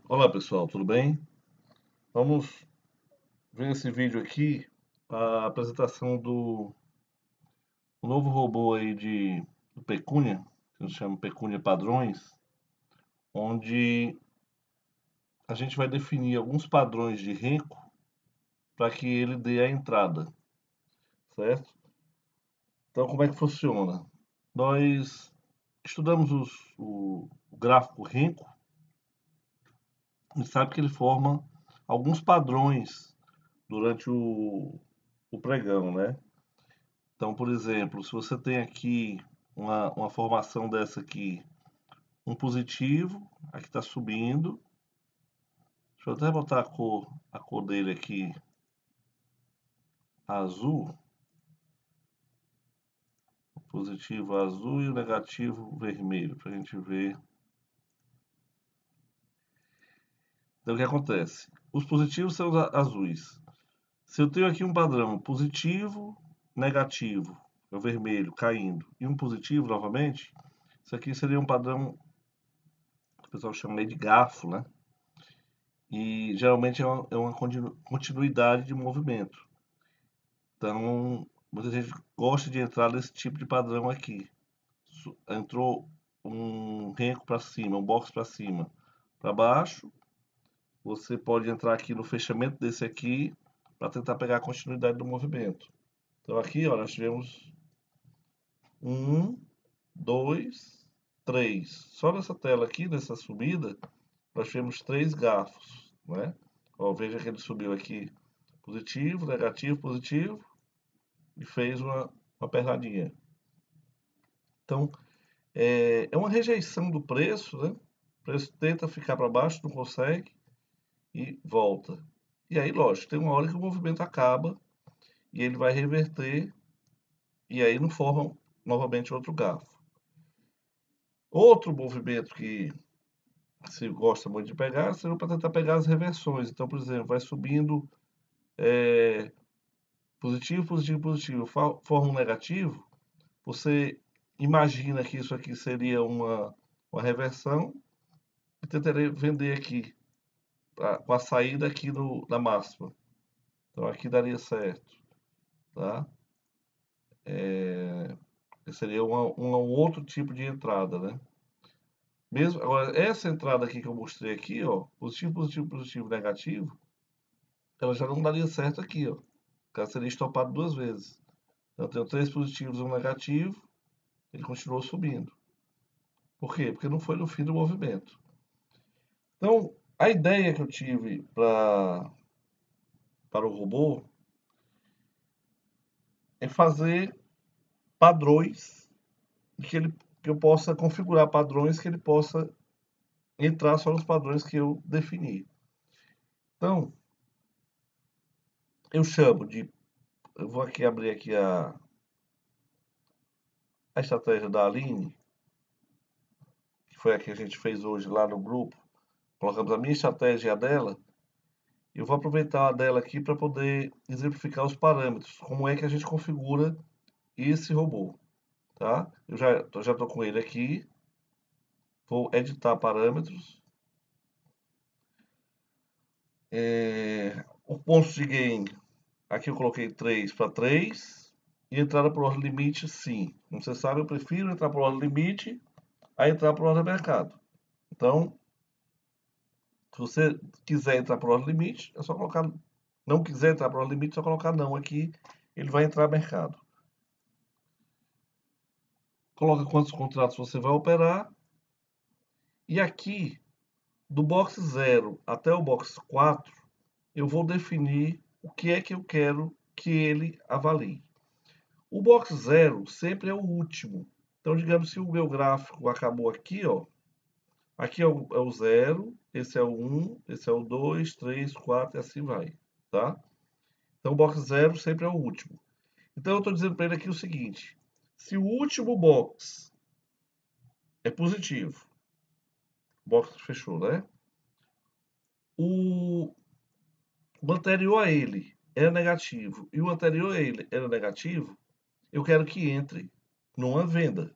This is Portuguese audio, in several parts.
Olá pessoal, tudo bem? Vamos ver esse vídeo aqui, a apresentação do novo robô aí do Pecúnia, que se chama Pecúnia Padrões, onde a gente vai definir alguns padrões de renco para que ele dê a entrada, certo? Então como é que funciona? Nós estudamos o gráfico renco e sabe que ele forma alguns padrões durante o pregão, né? Então, por exemplo, se você tem aqui uma formação dessa aqui, um positivo, aqui está subindo. Deixa eu até botar a cor dele aqui, azul. O positivo azul e o negativo vermelho, para a gente ver. Então, o que acontece? Os positivos são os azuis. Se eu tenho aqui um padrão positivo, negativo, é o vermelho caindo, e um positivo novamente, isso aqui seria um padrão que o pessoal chama de garfo, né? E geralmente é uma continuidade de movimento. Então, muita gente gosta de entrar nesse tipo de padrão aqui. Entrou um renco para cima, um box para cima, para baixo. Você pode entrar aqui no fechamento desse aqui para tentar pegar a continuidade do movimento. Então aqui, ó, nós tivemos um, dois, três. Só nessa tela aqui, nessa subida, nós tivemos três garfos, né? Ó, veja que ele subiu aqui positivo, negativo, positivo e fez uma perladinha. Então, é uma rejeição do preço, né? O preço tenta ficar para baixo, não consegue e volta. E aí, lógico, tem uma hora que o movimento acaba e ele vai reverter e aí não forma novamente outro garfo. Outro movimento que se gosta muito de pegar seria para tentar pegar as reversões. Então, por exemplo, vai subindo positivo, positivo, positivo, forma um negativo. Você imagina que isso aqui seria uma reversão e tentarei vender aqui com a saída aqui na máxima. Então aqui daria certo, tá? Esse seria um outro tipo de entrada, né? Mesmo agora essa entrada aqui que eu mostrei aqui, ó, positivo, positivo, positivo, negativo, ela já não daria certo aqui, ó. Porque ela seria estopado duas vezes. Então eu tenho três positivos e um negativo, ele continuou subindo. Por quê? Porque não foi no fim do movimento. Então, a ideia que eu tive para o robô é fazer padrões que eu possa configurar padrões que ele possa entrar só nos padrões que eu defini. Então, eu chamo de. Eu vou aqui abrir aqui a estratégia da Aline, que foi a que a gente fez hoje lá no grupo. Colocamos a minha estratégia e a dela. Eu vou aproveitar a dela aqui para poder exemplificar os parâmetros, como é que a gente configura esse robô, tá? Eu já estou com ele aqui, vou editar parâmetros. O ponto de gain, aqui eu coloquei 3 para 3. E entrada por ordem limite, sim. Como você sabe, eu prefiro entrar por ordem limite a entrar por ordem mercado. Então, se você quiser entrar por ordem limite, é só colocar. Não quiser entrar por ordem limite, é só colocar não aqui. Ele vai entrar mercado. Coloca quantos contratos você vai operar. E aqui, do box 0 até o box 4, eu vou definir o que é que eu quero que ele avalie. O box 0 sempre é o último. Então, digamos, se o meu gráfico acabou aqui, ó, aqui é o 0, esse é o 1, esse é o 2, 3, 4 e assim vai, tá? Então, o box 0 sempre é o último. Então, eu estou dizendo para ele aqui o seguinte: se o último box é positivo, o box fechou, né? O anterior a ele era negativo e o anterior a ele era negativo, eu quero que entre numa venda,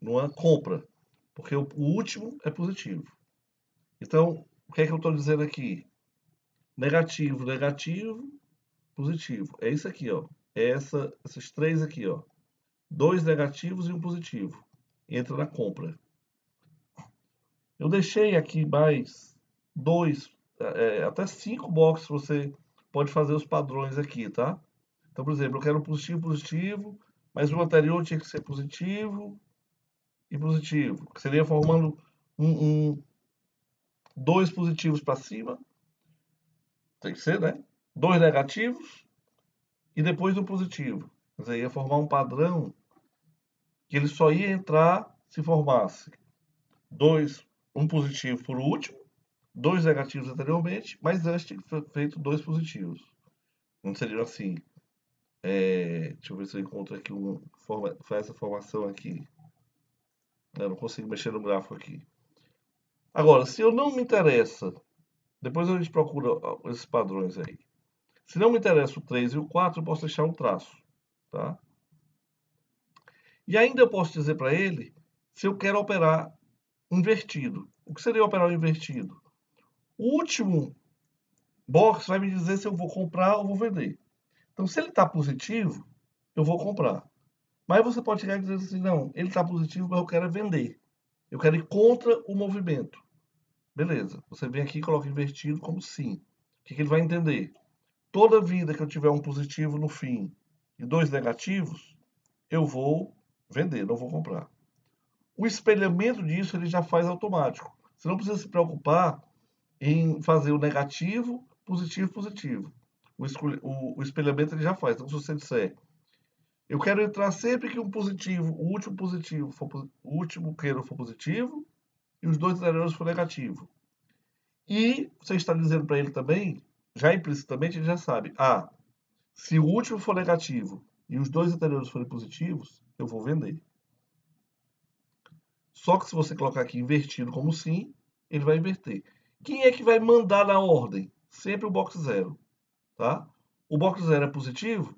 numa compra, porque o último é positivo. Então, o que é que eu estou dizendo aqui? Negativo, negativo, positivo. É isso aqui, ó. Esses três aqui, ó. 2 negativos e um positivo. Entra na compra. Eu deixei aqui mais 2, até 5 boxes você pode fazer os padrões aqui, tá? Então, por exemplo, eu quero positivo, positivo, mas o anterior tinha que ser positivo e positivo. Que seria formando dois positivos para cima. Tem que ser, né? 2 negativos e depois do positivo. Quer dizer, ia formar um padrão que ele só ia entrar se formasse um positivo por último, 2 negativos anteriormente, mas antes tinha que ser feito 2 positivos. Não seria assim. Deixa eu ver se eu encontro aqui faz essa formação aqui. Eu não consigo mexer no gráfico aqui. Agora, se eu não me interessa, depois a gente procura esses padrões aí. Se não me interessa o 3 e o 4, eu posso deixar um traço, tá? E ainda eu posso dizer para ele se eu quero operar invertido. O que seria operar invertido? O último box vai me dizer se eu vou comprar ou vou vender. Então, se ele está positivo, eu vou comprar. Mas você pode chegar e dizer assim, não, ele está positivo, mas eu quero vender. Eu quero ir contra o movimento. Beleza. Você vem aqui e coloca invertido como sim. O que ele vai entender? Toda vida que eu tiver um positivo no fim e 2 negativos, eu vou vender, não vou comprar. O espelhamento disso ele já faz automático. Você não precisa se preocupar em fazer o negativo, positivo, positivo. O espelhamento ele já faz. Então, se você disser, eu quero entrar sempre que um positivo, o último positivo, o último queiro for positivo e os 2 anteriores for negativo. E você está dizendo para ele também, já implicitamente, ele já sabe. Se o último for negativo e os 2 anteriores forem positivos, eu vou vender. Só que se você colocar aqui invertido como sim, ele vai inverter. Quem é que vai mandar na ordem? Sempre o box 0, tá? O box 0 é positivo,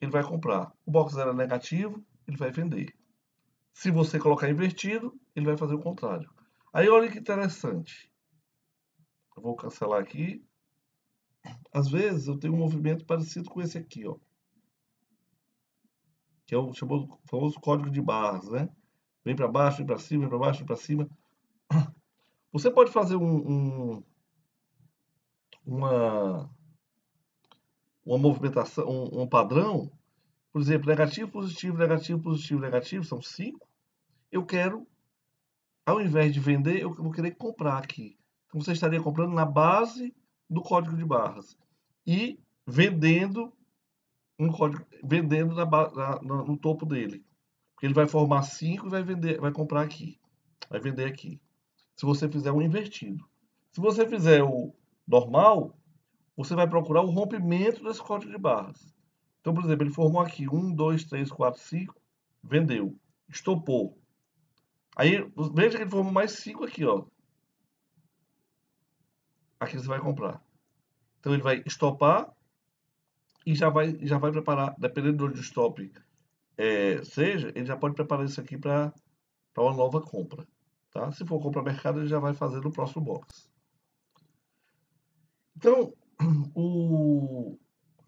ele vai comprar. O box 0 é negativo, ele vai vender. Se você colocar invertido, ele vai fazer o contrário. Aí olha que interessante. Eu vou cancelar aqui. Às vezes eu tenho um movimento parecido com esse aqui, ó. Que é o famoso código de barras, né? Vem para baixo, vem para cima, vem para baixo, vem para cima. Você pode fazer uma movimentação, um padrão, por exemplo, negativo, positivo, negativo, positivo, negativo, são 5. Eu quero, ao invés de vender, eu vou querer comprar aqui. Então você estaria comprando na base do código de barras e vendendo vendendo no topo dele. Porque ele vai formar 5 e vai vender, vai comprar aqui. Vai vender aqui. Se você fizer um invertido. Se você fizer o normal, você vai procurar o rompimento desse código de barras. Então, por exemplo, ele formou aqui 1, 2, 3, 4, 5, vendeu, estopou. Aí, veja que ele formou mais 5 aqui, ó. Aqui você vai comprar. Então, ele vai estopar e já vai preparar, dependendo do onde o stop seja, ele já pode preparar isso aqui para uma nova compra. Tá? Se for compra mercado, ele já vai fazer no próximo box. Então,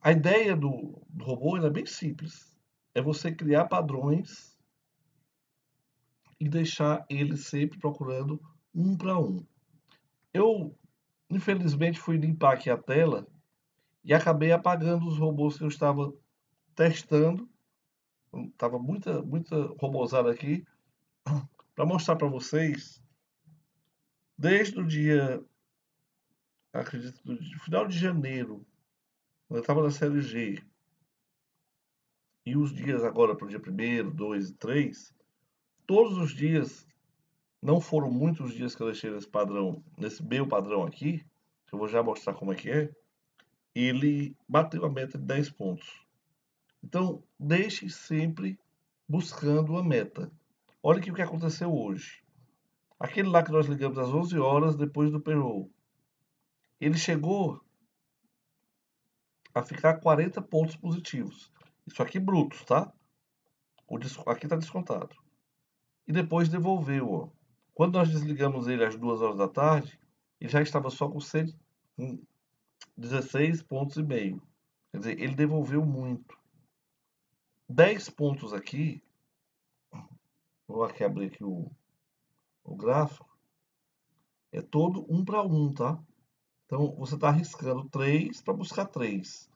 a ideia do robô é bem simples. É você criar padrões e deixar ele sempre procurando um para um. Eu, infelizmente, fui limpar aqui a tela e acabei apagando os robôs que eu estava testando. Estava muita robôzada aqui para mostrar para vocês desde o dia, acredito, do final de janeiro, quando eu estava na série G, e os dias agora para o dia 1º, 2 e 3, todos os dias, não foram muitos dias que eu deixei nesse padrão, nesse meu padrão aqui, que eu vou já mostrar como é que é, ele bateu a meta de 10 pontos. Então, deixe sempre buscando a meta. Olha aqui o que aconteceu hoje. Aquele lá que nós ligamos às 11 horas depois do payroll, ele chegou a ficar 40 pontos positivos. Isso aqui brutos, tá? Aqui está descontado. E depois devolveu, ó. Quando nós desligamos ele às 2 horas da tarde, ele já estava só com 16 pontos e meio. Quer dizer, ele devolveu muito. 10 pontos aqui, vou aqui abrir aqui o gráfico, é todo 1 para 1, tá? Então, você está arriscando 3 para buscar 3.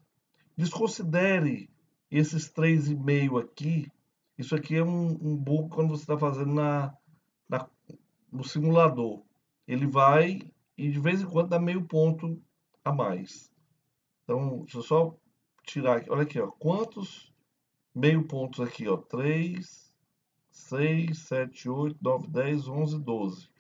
Desconsidere esses 3,5 aqui. Isso aqui é um bug quando você está fazendo no simulador. Ele vai e de vez em quando dá meio ponto a mais. Então, deixa eu só tirar aqui. Olha aqui, ó. Quantos meio pontos aqui, ó? 3, 6, 7, 8, 9, 10, 11, 12.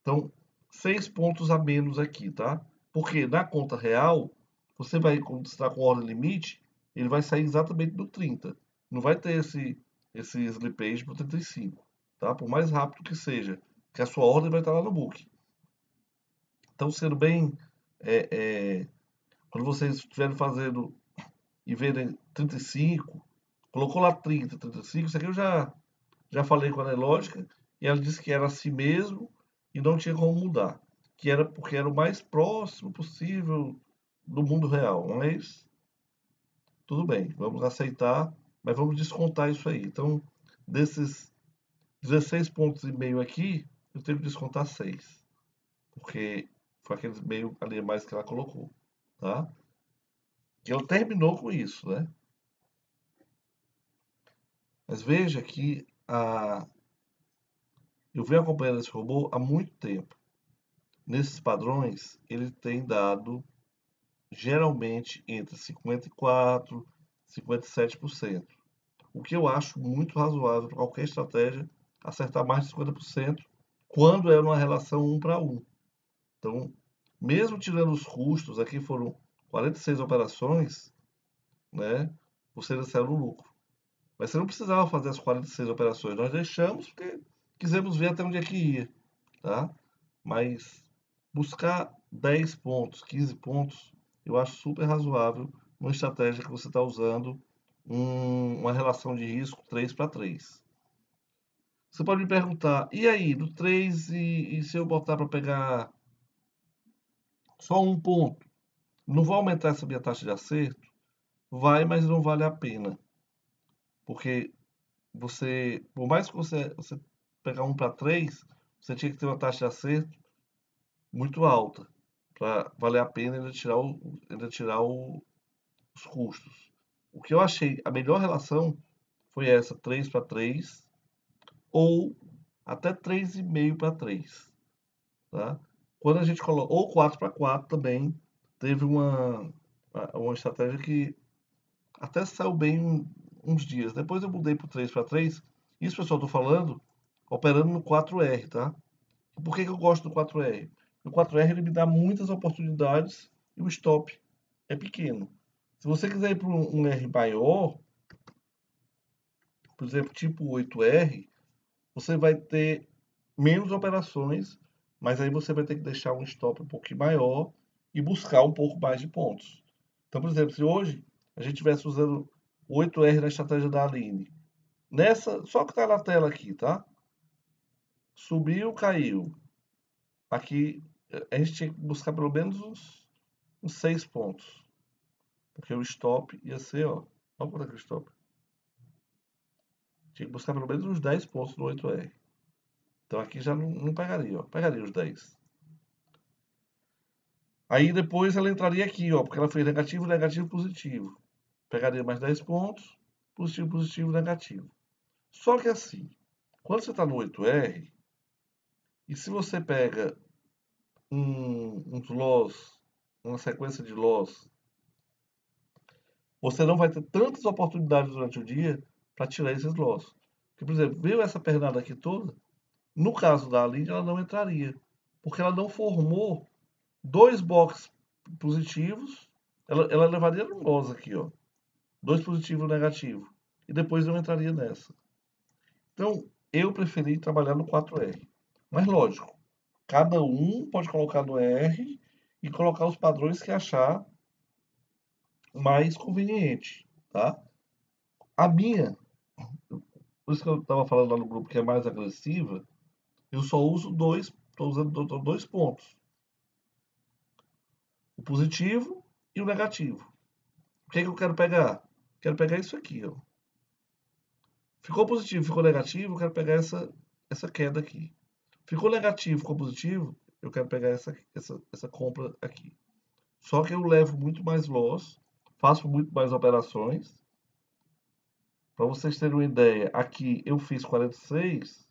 Então, 6 pontos a menos aqui, tá? Porque na conta real, você vai, quando você está com ordem limite, ele vai sair exatamente do 30. Não vai ter esse slippage para o 35, tá? Por mais rápido que seja, que a sua ordem vai estar lá no book. Então, sendo bem, quando vocês estiverem fazendo e verem 35, colocou lá 30, 35, isso aqui eu já falei com a Nelógica e ela disse que era assim mesmo e não tinha como mudar, que era porque era o mais próximo possível do mundo real. Mas tudo bem, vamos aceitar, mas vamos descontar isso aí. Então, desses 16 pontos e meio aqui, eu tenho que descontar 6, porque foi aqueles meio ali a mais que ela colocou, tá? Que ela terminou com isso, né? Mas veja que eu venho acompanhando esse robô há muito tempo. Nesses padrões, ele tem dado geralmente entre 54% e 57%. O que eu acho muito razoável para qualquer estratégia acertar mais de 50% quando é uma relação 1 para 1. Então, mesmo tirando os custos, aqui foram 46 operações, né? Você recebe o lucro. Mas você não precisava fazer as 46 operações. Nós deixamos porque quisemos ver até onde é que ia, tá? Mas buscar 10 pontos, 15 pontos, eu acho super razoável uma estratégia que você está usando uma relação de risco 3 para 3. Você pode me perguntar, e aí, do 3 e se eu botar para pegar só um ponto, não vai aumentar essa minha taxa de acerto? Vai, mas não vale a pena. Porque você, por mais que você pegar 1 para 3, você tinha que ter uma taxa de acerto muito alta para valer a pena ainda tirar os custos. O que eu achei a melhor relação foi essa 3 para 3 ou até 3,5 para 3, tá? Quando a gente coloca ou 4 para 4 também teve uma estratégia que até saiu bem uns dias. Depois eu mudei para 3 para 3. Isso, pessoal, estou falando operando no 4R, tá? Por que eu gosto do 4R? O 4R ele me dá muitas oportunidades e o stop é pequeno. Se você quiser ir para um R maior, por exemplo, tipo 8R, você vai ter menos operações, mas aí você vai ter que deixar um stop um pouquinho maior e buscar um pouco mais de pontos. Então, por exemplo, se hoje a gente estivesse usando o 8R na estratégia da Aline, nessa, só que está na tela aqui, tá? Subiu, caiu. Aqui a gente tinha que buscar pelo menos uns 6 pontos. Porque o stop ia ser, ó. Olha quanto é que o stop. Tinha que buscar pelo menos uns 10 pontos no 8R. Então aqui já não pegaria, ó. Pegaria os 10. Aí depois ela entraria aqui, ó. Porque ela fez negativo, negativo, positivo. Pegaria mais 10 pontos. Positivo, positivo, negativo. Só que assim, quando você está no 8R, e se você pega uns loss, uma sequência de loss, você não vai ter tantas oportunidades durante o dia para tirar esses loss. Porque, por exemplo, veio essa pernada aqui toda, no caso da Aline, ela não entraria, porque ela não formou dois boxes positivos, ela levaria um loss aqui, ó, dois positivo e um negativo, e depois não entraria nessa. Então, eu preferi trabalhar no 4R. Mas lógico, cada um pode colocar no R e colocar os padrões que achar mais conveniente, tá? A minha, por isso que eu estava falando lá no grupo que é mais agressiva, eu só uso dois, estou usando dois pontos. o positivo e o negativo. O que é que eu quero pegar? Quero pegar isso aqui, ó. Ficou positivo, ficou negativo, eu quero pegar essa queda aqui. Ficou negativo, ficou positivo, eu quero pegar essa compra aqui. Só que eu levo muito mais loss, faço muito mais operações. Para vocês terem uma ideia, aqui eu fiz 46,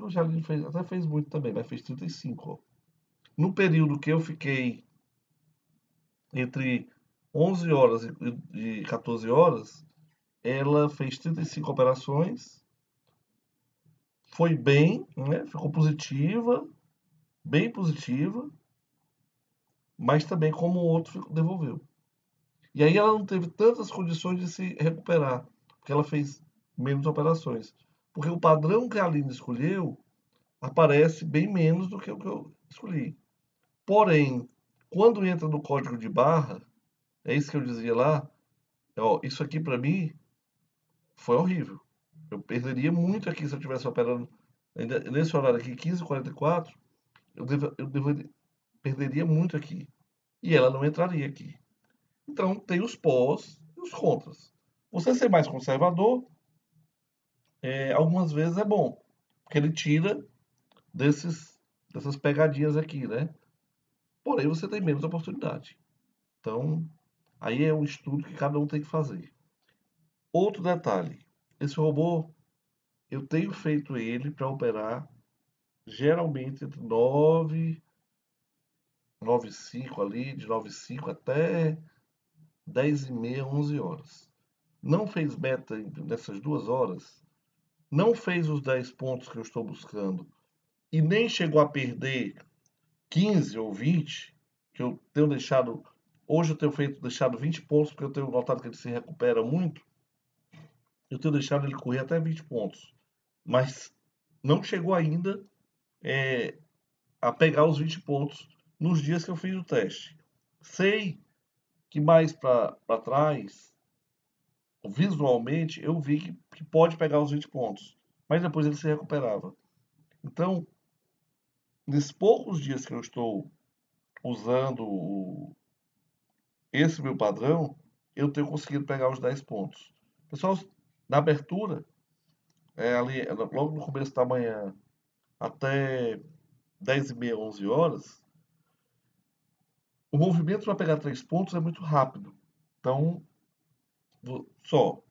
o Jardim até fez muito também, mas fez 35. Ó. No período que eu fiquei entre 11 horas e 14 horas, ela fez 35 operações, foi bem, né? Ficou positiva, bem positiva, mas também como o outro devolveu. E aí ela não teve tantas condições de se recuperar, porque ela fez menos operações. Porque o padrão que a Aline escolheu aparece bem menos do que o que eu escolhi. Porém, quando entra no código de barra, é isso que eu dizia lá, ó, isso aqui para mim foi horrível. Eu perderia muito aqui se eu estivesse operando nesse horário aqui, 15h44, perderia muito aqui. E ela não entraria aqui. Então, tem os pós e os contras. Você ser mais conservador, algumas vezes é bom, porque ele tira dessas pegadinhas aqui, né? Porém, você tem menos oportunidade. Então, aí é um estudo que cada um tem que fazer. Outro detalhe, esse robô, eu tenho feito ele para operar geralmente entre 9, 9h05 ali, de 9h05 até 10h30, 11 horas. Não fez meta nessas 2 horas, não fez os 10 pontos que eu estou buscando e nem chegou a perder 15 ou 20, que eu tenho deixado, hoje eu tenho deixado 20 pontos, porque eu tenho notado que ele se recupera muito, eu tenho deixado ele correr até 20 pontos, mas não chegou ainda a pegar os 20 pontos nos dias que eu fiz o teste. Sei que mais para trás, visualmente, eu vi que pode pegar os 20 pontos, mas depois ele se recuperava. Então, nesses poucos dias que eu estou usando esse meu padrão, eu tenho conseguido pegar os 10 pontos. Pessoal, na abertura, ali, logo no começo da manhã, até 10h30, 11 horas, o movimento para pegar 3 pontos é muito rápido. Então, só,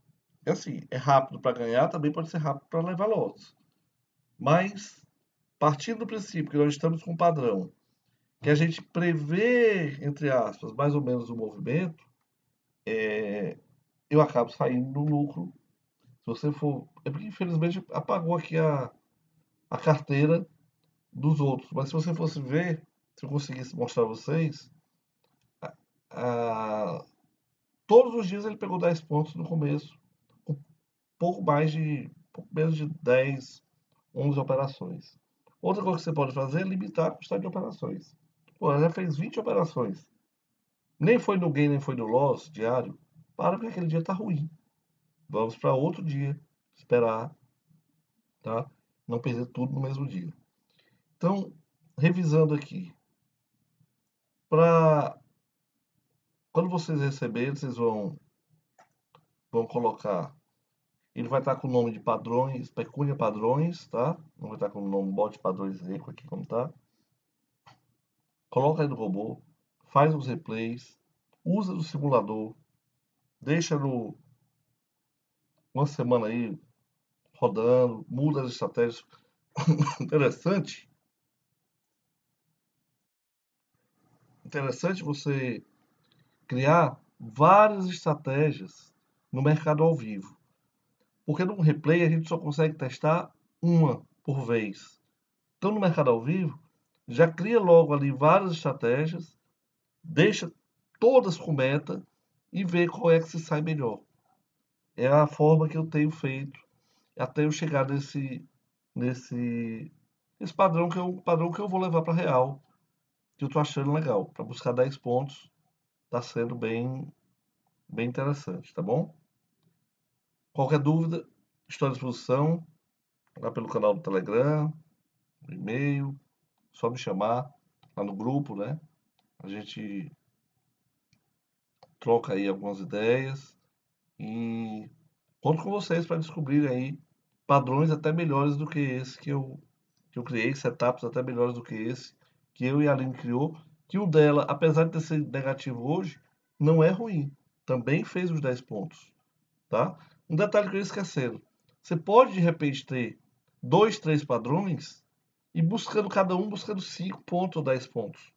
é assim, é rápido para ganhar, também pode ser rápido para levar lotes. Mas, partindo do princípio que nós estamos com um padrão, que a gente prevê, entre aspas, mais ou menos o movimento, eu acabo saindo no lucro. Se você for. É porque infelizmente apagou aqui a carteira dos outros. Mas se você fosse ver, se eu conseguisse mostrar a vocês, a, todos os dias ele pegou 10 pontos no começo. Com pouco menos de 10, 11 operações. Outra coisa que você pode fazer é limitar a quantidade de operações. Pô, ela já fez 20 operações. Nem foi no gain, nem foi no loss diário. Para porque aquele dia está ruim. Vamos para outro dia. Esperar, tá? Não perder tudo no mesmo dia. Então, revisando aqui. Para quando vocês receberem, vocês vão colocar. Ele vai estar com o nome de padrões, Pecúnia Padrões, tá? Não vai estar com o nome Bot Padrões Eco aqui como tá. Coloca aí no robô, faz os replays, usa no simulador, deixa no uma semana aí rodando, muda as estratégias. Interessante, interessante você criar várias estratégias no mercado ao vivo. Porque no replay a gente só consegue testar uma por vez. Então no mercado ao vivo, já cria logo ali várias estratégias, deixa todas com meta e vê qual é que se sai melhor. É a forma que eu tenho feito até eu chegar nesse padrão que eu vou levar para real, que eu tô achando legal. Para buscar 10 pontos, tá sendo bem interessante, tá bom? Qualquer dúvida, estou à disposição lá pelo canal do Telegram, no e-mail, só me chamar lá no grupo, né? a gente troca aí algumas ideias e conto com vocês para descobrir aí padrões até melhores do que esse que eu criei, setups até melhores do que esse que eu e a Aline criou, que o dela, apesar de ter sido negativo hoje, não é ruim. Também fez os 10 pontos, tá? Um detalhe que eu esquecendo. Você pode, de repente, ter 2, 3 padrões e buscando cada um, buscando 5 pontos ou 10 pontos.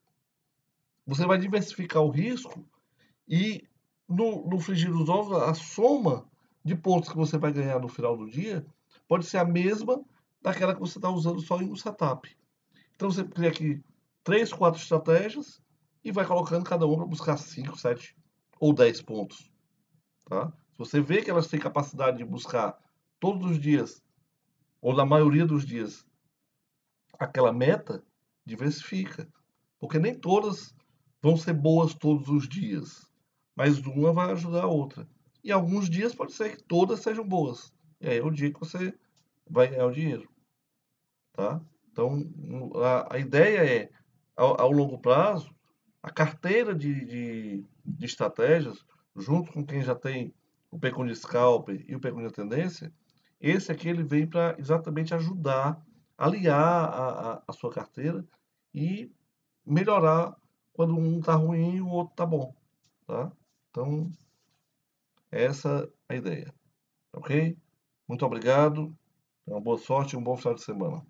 Você vai diversificar o risco e no frigir dos ovos, a soma de pontos que você vai ganhar no final do dia pode ser a mesma daquela que você está usando só em um setup. Então você cria aqui 3, 4 estratégias e vai colocando cada uma para buscar 5, 7 ou 10 pontos. Tá? Se você vê que elas têm capacidade de buscar todos os dias, ou na maioria dos dias, aquela meta, diversifica. Porque nem todas vão ser boas todos os dias, mas uma vai ajudar a outra. E alguns dias pode ser que todas sejam boas. E aí é o dia que você vai ganhar o dinheiro, tá? Então, a ideia é, ao longo prazo, a carteira de estratégias, junto com quem já tem o pecunho de scalper e o pecunho de tendência, esse aqui ele vem para exatamente ajudar, aliar a sua carteira e melhorar quando um tá ruim e o outro tá bom, tá? Então, essa é a ideia, ok? Muito obrigado, uma boa sorte e um bom final de semana.